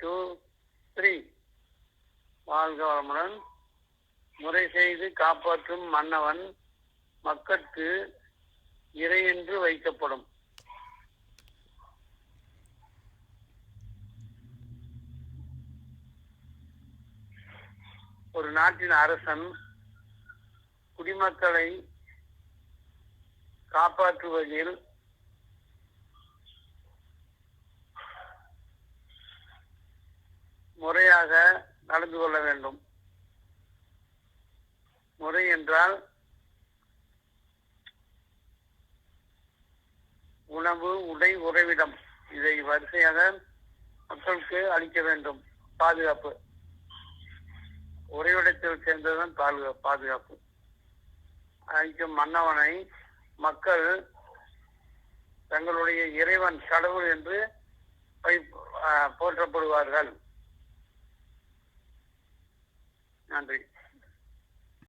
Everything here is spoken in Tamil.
2, 3. வாழ்க வளமுடன். முறை செய்து காப்பாற்றும் மன்னவன் மக்கட்கு இறை என்று வைக்கப்படும். ஒரு நாட்டின் அரசன் குடிமக்களை காப்பாற்றுவதில் முறையாக நடந்து கொள்ள வேண்டும். முறை என்றால் உணவு, உடை, உறைவிடம் இதை வரிசையாக மக்களுக்கு அளிக்க வேண்டும். பாதுகாப்பு உறைவிடத்தில் சேர்ந்ததுதான் பாதுகாப்பு. அளிக்கும் மன்னவனை மக்கள் தங்களுடைய இறைவன், கடவுள் என்று போற்றப்படுவார்கள். நன்றி.